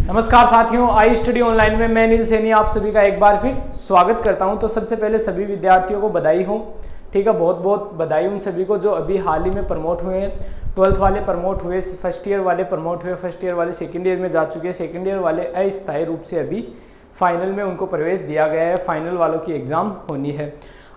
नमस्कार साथियों, I study online में मैं नील सैनी आप सभी का एक बार फिर स्वागत करता हूं। तो सबसे पहले सभी विद्यार्थियों को बधाई हो। ठीक है, बहुत बहुत बधाई उन सभी को जो अभी हाल ही में प्रमोट हुए हैं। 12th वाले प्रमोट हुए, फर्स्ट ईयर वाले प्रमोट हुए, फर्स्ट ईयर वाले सेकेंड ईयर में जा चुके हैं, सेकेंड ईयर वाले अस्थायी रूप से अभी फाइनल में उनको प्रवेश दिया गया है। फाइनल वालों की एग्ज़ाम होनी है।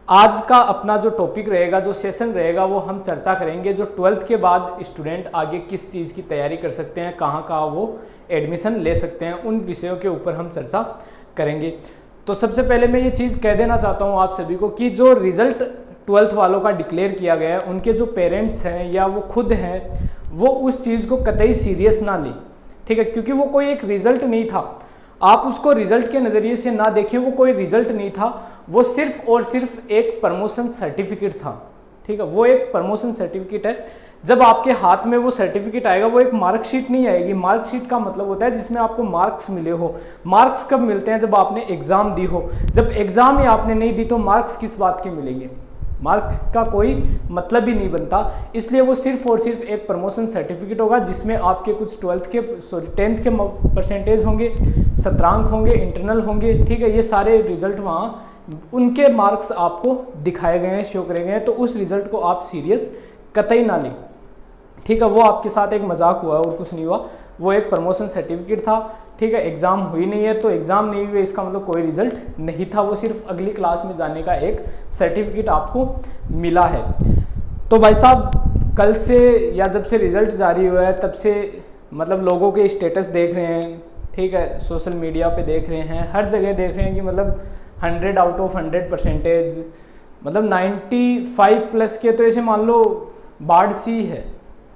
आज का अपना जो टॉपिक रहेगा, जो सेशन रहेगा, वो हम चर्चा करेंगे जो 12th के बाद स्टूडेंट आगे किस चीज़ की तैयारी कर सकते हैं, कहाँ कहाँ वो एडमिशन ले सकते हैं, उन विषयों के ऊपर हम चर्चा करेंगे। तो सबसे पहले मैं ये चीज़ कह देना चाहता हूँ आप सभी को कि जो रिज़ल्ट 12th वालों का डिक्लेयर किया गया है, उनके जो पेरेंट्स हैं या वो खुद हैं, वो उस चीज़ को कतई सीरियस ना लें। ठीक है, क्योंकि वो कोई एक रिज़ल्ट नहीं था। आप उसको रिजल्ट के नज़रिए से ना देखें, वो कोई रिजल्ट नहीं था, वो सिर्फ और सिर्फ एक प्रमोशन सर्टिफिकेट था। ठीक है, वो एक प्रमोशन सर्टिफिकेट है। जब आपके हाथ में वो सर्टिफिकेट आएगा, वो एक मार्कशीट नहीं आएगी। मार्कशीट का मतलब होता है जिसमें आपको मार्क्स मिले हो। मार्क्स कब मिलते हैं? जब आपने एग्ज़ाम दी हो। जब एग्ज़ाम ही आपने नहीं दी तो मार्क्स किस बात के मिलेंगे? मार्क्स का कोई मतलब ही नहीं बनता। इसलिए वो सिर्फ और सिर्फ एक प्रमोशन सर्टिफिकेट होगा जिसमें आपके कुछ 10th के परसेंटेज होंगे, सत्रांक होंगे, इंटरनल होंगे। ठीक है, ये सारे रिजल्ट वहाँ उनके मार्क्स आपको दिखाए गए हैं, शो करे गए हैं। तो उस रिजल्ट को आप सीरियस कतई ना लें। ठीक है, वो आपके साथ एक मजाक हुआ और कुछ नहीं हुआ। वो एक प्रमोशन सर्टिफिकेट था। ठीक है, एग्ज़ाम हुई नहीं है तो एग्ज़ाम नहीं हुई इसका मतलब कोई रिजल्ट नहीं था। वो सिर्फ अगली क्लास में जाने का एक सर्टिफिकेट आपको मिला है। तो भाई साहब, कल से या जब से रिज़ल्ट जारी हुआ है तब से मतलब लोगों के स्टेटस देख रहे हैं। ठीक है, सोशल मीडिया पे देख रहे हैं, हर जगह देख रहे हैं कि मतलब 100 आउट ऑफ 100 परसेंटेज, मतलब 95 प्लस के तो ऐसे मान लो बाढ़ सी है।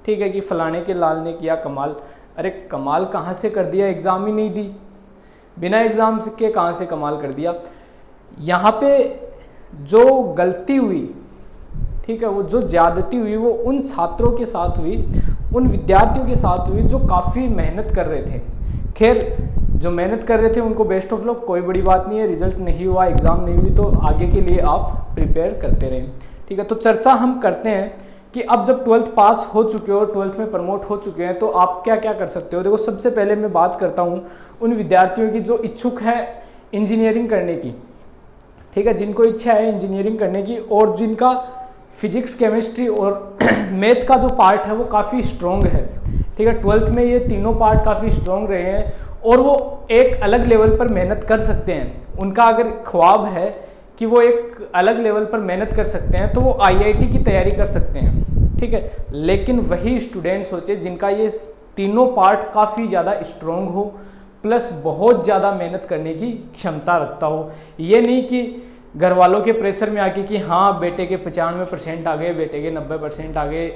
ठीक है, कि फलाने के लाल ने किया कमाल। अरे कमाल कहाँ से कर दिया? एग्ज़ाम ही नहीं दी, बिना एग्ज़ाम के कहाँ से कमाल कर दिया? यहाँ पे जो गलती हुई, ठीक है, वो जो ज़्यादती हुई वो उन छात्रों के साथ हुई, उन विद्यार्थियों के साथ हुई जो काफ़ी मेहनत कर रहे थे। खैर, जो मेहनत कर रहे थे उनको बेस्ट ऑफ लक, कोई बड़ी बात नहीं है। रिजल्ट नहीं हुआ, एग्ज़ाम नहीं हुई, तो आगे के लिए आप प्रिपेयर करते रहें। ठीक है, तो चर्चा हम करते हैं कि अब जब 12th पास हो चुके हो और 12th में प्रमोट हो चुके हैं तो आप क्या क्या कर सकते हो। देखो, सबसे पहले मैं बात करता हूँ उन विद्यार्थियों की जो इच्छुक हैं इंजीनियरिंग करने की। ठीक है, जिनको इच्छा है इंजीनियरिंग करने की और जिनका फिजिक्स, केमिस्ट्री और मैथ का जो पार्ट है वो काफ़ी स्ट्रॉन्ग है। ठीक है, 12th में ये तीनों पार्ट काफ़ी स्ट्रॉन्ग रहे हैं और वो एक अलग लेवल पर मेहनत कर सकते हैं। उनका अगर ख्वाब है कि वो एक अलग लेवल पर मेहनत कर सकते हैं तो वो आईआईटी की तैयारी कर सकते हैं। ठीक है, लेकिन वही स्टूडेंट सोचे जिनका ये तीनों पार्ट काफ़ी ज़्यादा स्ट्रॉन्ग हो, प्लस बहुत ज़्यादा मेहनत करने की क्षमता रखता हो। ये नहीं कि घर वालों के प्रेशर में आके कि हाँ बेटे के 95% आ गए, बेटे के 90% आ गए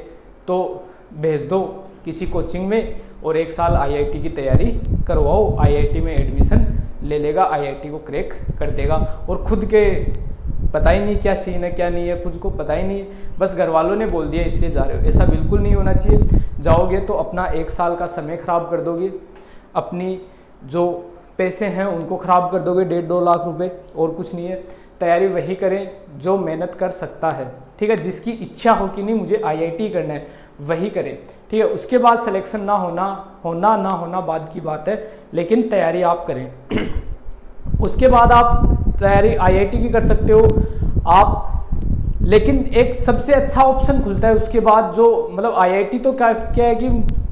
तो भेज दो किसी कोचिंग में और 1 साल आईआईटी की तैयारी करवाओ, आईआईटी में एडमिशन ले लेगा, आईआईटी को क्रैक कर देगा। और खुद के पता ही नहीं क्या सीन है क्या नहीं है, कुछ को पता ही नहीं है, बस घर वालों ने बोल दिया इसलिए जा रहे हो। ऐसा बिल्कुल नहीं होना चाहिए। जाओगे तो अपना 1 साल का समय ख़राब कर दोगे, अपनी जो पैसे हैं उनको ख़राब कर दोगे, 1.5-2 लाख रुपए, और कुछ नहीं है। तैयारी वही करें जो मेहनत कर सकता है। ठीक है, जिसकी इच्छा हो कि नहीं मुझे आईआईटी करना है वही करें। ठीक है, उसके बाद सिलेक्शन ना होना बाद की बात है, लेकिन तैयारी आप करें। उसके बाद आप तैयारी आईआईटी की कर सकते हो आप, लेकिन एक सबसे अच्छा ऑप्शन खुलता है उसके बाद जो मतलब आईआईटी तो क्या है कि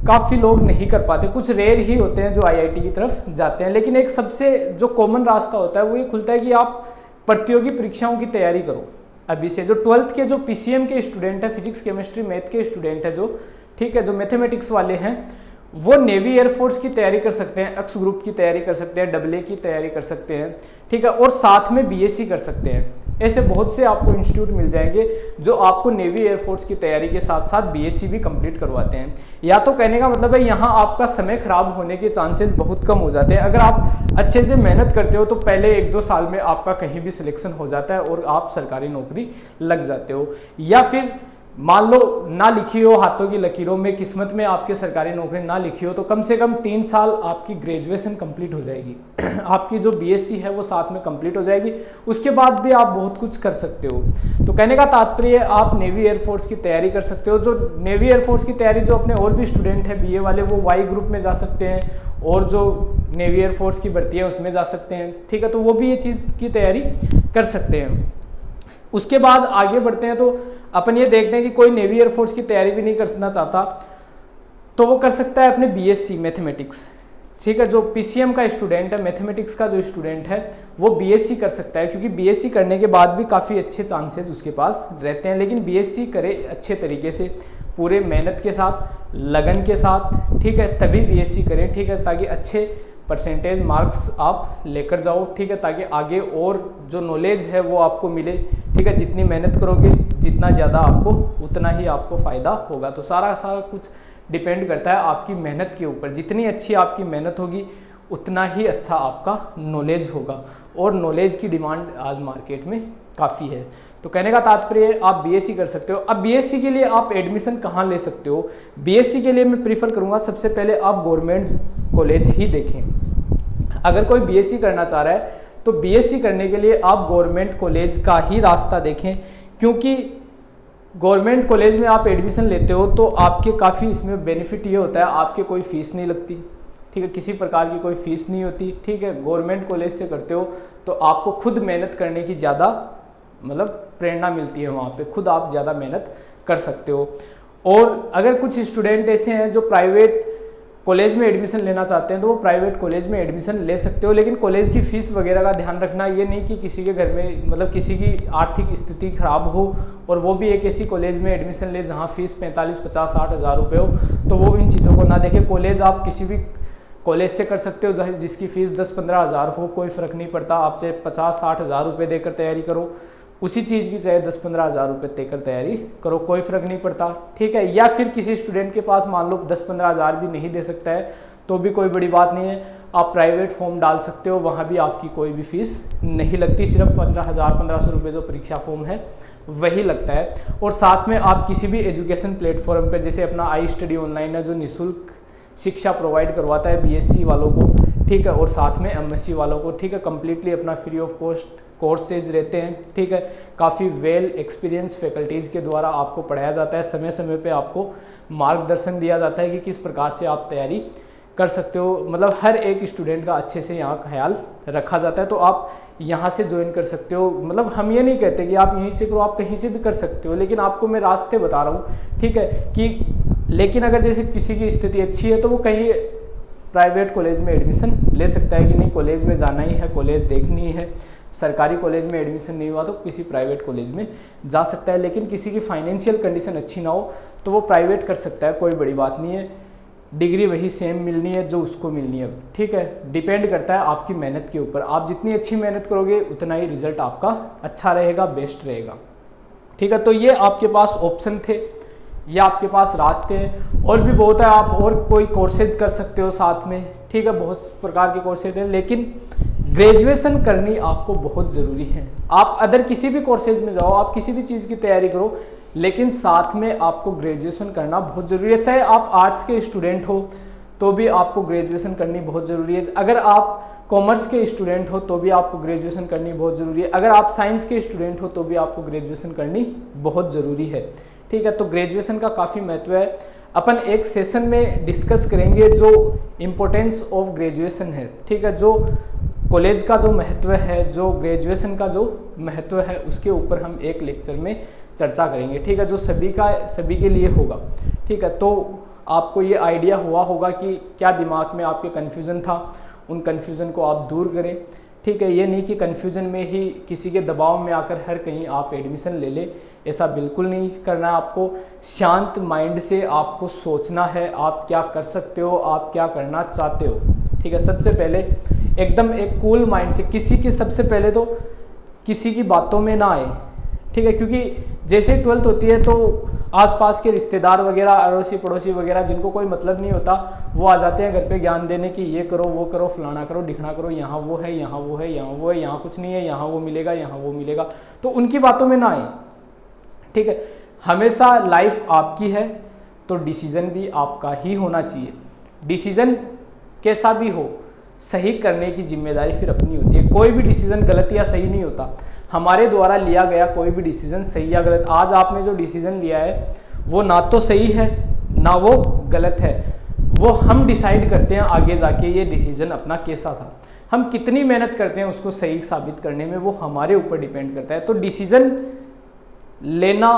काफ़ी लोग नहीं कर पाते, कुछ रेयर ही होते हैं जो आईआईटी की तरफ जाते हैं। लेकिन एक सबसे जो कॉमन रास्ता होता है वो ये खुलता है कि आप प्रतियोगी परीक्षाओं की तैयारी करो अभी से। जो 12th के जो पीसीएम के स्टूडेंट हैं, फिजिक्स, केमिस्ट्री, मैथ के स्टूडेंट हैं जो, ठीक है, जो मैथमेटिक्स वाले हैं, वो नेवी एयरफोर्स की तैयारी कर सकते हैं, एक्स ग्रुप की तैयारी कर सकते हैं, AA की तैयारी कर सकते हैं। ठीक है, और साथ में बीएससी कर सकते हैं। ऐसे बहुत से आपको इंस्टीट्यूट मिल जाएंगे जो आपको नेवी एयरफोर्स की तैयारी के साथ साथ बीएससी भी कंप्लीट करवाते हैं। या तो कहने का मतलब है यहाँ आपका समय खराब होने के चांसेस बहुत कम हो जाते हैं। अगर आप अच्छे से मेहनत करते हो तो पहले 1-2 साल में आपका कहीं भी सिलेक्शन हो जाता है और आप सरकारी नौकरी लग जाते हो। या फिर मान लो ना लिखी हो हाथों की लकीरों में, किस्मत में आपके सरकारी नौकरी ना लिखी हो, तो कम से कम 3 साल आपकी ग्रेजुएशन कंप्लीट हो जाएगी। आपकी जो बीएससी है वो साथ में कंप्लीट हो जाएगी, उसके बाद भी आप बहुत कुछ कर सकते हो। तो कहने का तात्पर्य आप नेवी एयरफोर्स की तैयारी कर सकते हो। जो नेवी एयरफोर्स की तैयारी जो अपने और भी स्टूडेंट हैं बीए वाले, वो वाई ग्रुप में जा सकते हैं, और जो नेवी एयरफोर्स की भर्ती है उसमें जा सकते हैं, ठीक है। तो वो भी ये चीज़ की तैयारी कर सकते हैं। उसके बाद आगे बढ़ते हैं, तो अपन ये देखते हैं कि कोई नेवी एयरफोर्स की तैयारी भी नहीं करना चाहता तो वो कर सकता है अपने बीएससी मैथमेटिक्स, ठीक है। जो पीसीएम का स्टूडेंट है, मैथमेटिक्स का जो स्टूडेंट है, वो बीएससी कर सकता है, क्योंकि बीएससी करने के बाद भी काफ़ी अच्छे चांसेस उसके पास रहते हैं। लेकिन बीएससी करे अच्छे तरीके से, पूरे मेहनत के साथ, लगन के साथ, ठीक है, तभी बीएससी करें, ठीक है, ताकि अच्छे परसेंटेज मार्क्स आप लेकर जाओ, ठीक है, ताकि आगे और जो नॉलेज है वो आपको मिले, ठीक है। जितनी मेहनत करोगे, जितना ज़्यादा आपको, उतना ही आपको फ़ायदा होगा। तो सारा कुछ डिपेंड करता है आपकी मेहनत के ऊपर। जितनी अच्छी आपकी मेहनत होगी उतना ही अच्छा आपका नॉलेज होगा, और नॉलेज की डिमांड आज मार्केट में काफ़ी है। तो कहने का तात्पर्य आप बीएससी कर सकते हो। अब बीएससी के लिए आप एडमिशन कहाँ ले सकते हो? बीएससी के लिए मैं प्रीफर करूँगा सबसे पहले आप गवर्नमेंट कॉलेज ही देखें। अगर कोई बीएससी करना चाह रहा है तो बीएससी करने के लिए आप गवर्नमेंट कॉलेज का ही रास्ता देखें, क्योंकि गवर्नमेंट कॉलेज में आप एडमिशन लेते हो तो आपके काफ़ी इसमें बेनिफिट ये होता है, आपके कोई फ़ीस नहीं लगती, ठीक है, किसी प्रकार की कोई फ़ीस नहीं होती, ठीक है। गवर्नमेंट कॉलेज से करते हो तो आपको खुद मेहनत करने की ज़्यादा मतलब प्रेरणा मिलती है, वहाँ पे खुद आप ज़्यादा मेहनत कर सकते हो। और अगर कुछ स्टूडेंट ऐसे हैं जो प्राइवेट कॉलेज में एडमिशन लेना चाहते हैं तो वो प्राइवेट कॉलेज में एडमिशन ले सकते हो, लेकिन कॉलेज की फ़ीस वगैरह का ध्यान रखना। ये नहीं कि किसी के घर में मतलब किसी की आर्थिक स्थिति खराब हो और वो भी एक ऐसी कॉलेज में एडमिशन ले जहाँ फ़ीस 45, 50, 60 हज़ार रुपये हो, तो वो इन चीज़ों को ना देखे। कॉलेज आप किसी भी कॉलेज से कर सकते हो जिसकी फ़ीस 10-15 हज़ार हो, कोई फ़र्क नहीं पड़ता। आप चाहे 50-60 हज़ार रुपये देकर तैयारी करो, उसी चीज़ की चाहे 10-15 हज़ार रुपये देकर तैयारी करो, कोई फ़र्क नहीं पड़ता, ठीक है। या फिर किसी स्टूडेंट के पास मान लो 10-15 हज़ार भी नहीं दे सकता है तो भी कोई बड़ी बात नहीं है, आप प्राइवेट फॉर्म डाल सकते हो, वहाँ भी आपकी कोई भी फ़ीस नहीं लगती, सिर्फ 15,000-1500 रुपये जो परीक्षा फॉर्म है वही लगता है। और साथ में आप किसी भी एजुकेशन प्लेटफॉर्म पर, जैसे अपना आई स्टडी ऑनलाइन है जो निःशुल्क शिक्षा प्रोवाइड करवाता है बीएससी वालों को, ठीक है, और साथ में एमएससी वालों को, ठीक है, कम्प्लीटली अपना फ्री ऑफ कॉस्ट कोर्सेज रहते हैं, ठीक है। काफ़ी वेल एक्सपीरियंस फैकल्टीज़ के द्वारा आपको पढ़ाया जाता है, समय समय पे आपको मार्गदर्शन दिया जाता है कि किस प्रकार से आप तैयारी कर सकते हो। मतलब हर एक स्टूडेंट का अच्छे से यहाँ ख्याल रखा जाता है, तो आप यहाँ से ज्वाइन कर सकते हो। मतलब हम ये नहीं कहते कि आप यहीं से करो, आप कहीं से भी कर सकते हो, लेकिन आपको मैं रास्ते बता रहा हूँ, ठीक है। कि लेकिन अगर जैसे किसी की स्थिति अच्छी है तो वो कहीं प्राइवेट कॉलेज में एडमिशन ले सकता है कि नहीं कॉलेज में जाना ही है, कॉलेज देखनी है। सरकारी कॉलेज में एडमिशन नहीं हुआ तो किसी प्राइवेट कॉलेज में जा सकता है, लेकिन किसी की फाइनेंशियल कंडीशन अच्छी ना हो तो वो प्राइवेट कर सकता है, कोई बड़ी बात नहीं है। डिग्री वही सेम मिलनी है जो उसको मिलनी है, ठीक है। डिपेंड करता है आपकी मेहनत के ऊपर, आप जितनी अच्छी मेहनत करोगे उतना ही रिजल्ट आपका अच्छा रहेगा, बेस्ट रहेगा, ठीक है। तो ये आपके पास ऑप्शन थे, ये आपके पास रास्ते हैं, और भी बहुत है। आप और कोई कोर्सेज कर सकते हो साथ में, ठीक है, बहुत प्रकार के कोर्सेज हैं, लेकिन ग्रेजुएशन करनी आपको बहुत ज़रूरी है। आप अदर किसी भी कोर्सेज में जाओ, आप किसी भी चीज़ की तैयारी करो, लेकिन साथ में आपको ग्रेजुएशन करना बहुत ज़रूरी है। चाहे आप आर्ट्स के स्टूडेंट हो तो भी आपको ग्रेजुएशन करनी बहुत ज़रूरी है। अगर आप कॉमर्स के स्टूडेंट हो तो भी आपको ग्रेजुएशन करनी बहुत ज़रूरी है। अगर आप साइंस के स्टूडेंट हो तो भी आपको ग्रेजुएशन करनी बहुत ज़रूरी है, ठीक है। तो ग्रेजुएशन का काफ़ी महत्व है। अपन एक सेशन में डिस्कस करेंगे जो इम्पोर्टेंस ऑफ ग्रेजुएशन है, ठीक है। जो कॉलेज का जो महत्व है, जो ग्रेजुएशन का जो महत्व है, उसके ऊपर हम एक लेक्चर में चर्चा करेंगे, ठीक है, जो सभी के लिए होगा, ठीक है। तो आपको ये आइडिया हुआ होगा कि क्या दिमाग में आपके कन्फ्यूज़न था, उन कन्फ्यूज़न को आप दूर करें, ठीक है। ये नहीं कि कन्फ्यूज़न में ही किसी के दबाव में आकर हर कहीं आप एडमिशन ले लें, ऐसा बिल्कुल नहीं करना है आपको। शांत माइंड से आपको सोचना है आप क्या कर सकते हो, आप क्या करना चाहते हो, ठीक है। सबसे पहले एकदम एक कूल माइंड से, किसी की सबसे पहले तो किसी की बातों में ना आए, ठीक है, क्योंकि जैसे 12th होती है तो आसपास के रिश्तेदार वगैरह, अड़ोसी पड़ोसी वगैरह, जिनको कोई मतलब नहीं होता, वो आ जाते हैं घर पे ज्ञान देने की, ये करो वो करो, फलाना करो ढिकना करो, यहाँ वो है, यहाँ वो है, यहाँ वो है, यहाँ कुछ नहीं है, यहाँ वो मिलेगा, यहाँ वो मिलेगा, तो उनकी बातों में ना आए, ठीक है। हमेशा लाइफ आपकी है तो डिसीज़न भी आपका ही होना चाहिए। डिसीज़न कैसा भी हो, सही करने की जिम्मेदारी फिर अपनी होती है। कोई भी डिसीज़न गलत या सही नहीं होता। हमारे द्वारा लिया गया कोई भी डिसीज़न सही या गलत, आज आपने जो डिसीज़न लिया है वो ना तो सही है ना वो गलत है, वो हम डिसाइड करते हैं आगे जाके ये डिसीज़न अपना कैसा था। हम कितनी मेहनत करते हैं उसको सही साबित करने में, वो हमारे ऊपर डिपेंड करता है। तो डिसीज़न लेना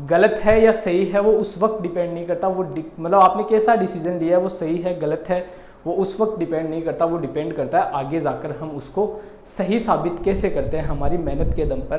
गलत है या सही है वो उस वक्त डिपेंड नहीं करता, वो मतलब आपने कैसा डिसीज़न लिया है वो सही है गलत है वो उस वक्त डिपेंड नहीं करता, वो डिपेंड करता है आगे जाकर हम उसको सही साबित कैसे करते हैं हमारी मेहनत के दम पर।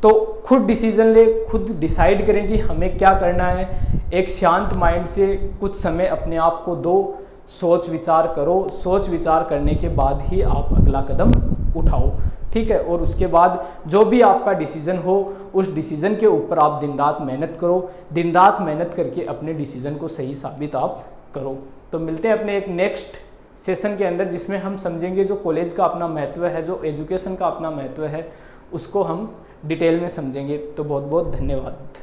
तो खुद डिसीज़न ले, खुद डिसाइड करें कि हमें क्या करना है। एक शांत माइंड से कुछ समय अपने आप को दो, सोच विचार करो, सोच विचार करने के बाद ही आप अगला कदम उठाओ, ठीक है। और उसके बाद जो भी आपका डिसीज़न हो उस डिसीज़न के ऊपर आप दिन रात मेहनत करो, दिन रात मेहनत करके अपने डिसीज़न को सही साबित आप करो। तो मिलते हैं अपने एक नेक्स्ट सेशन के अंदर जिसमें हम समझेंगे जो कॉलेज का अपना महत्व है, जो एजुकेशन का अपना महत्व है, उसको हम डिटेल में समझेंगे। तो बहुत बहुत धन्यवाद।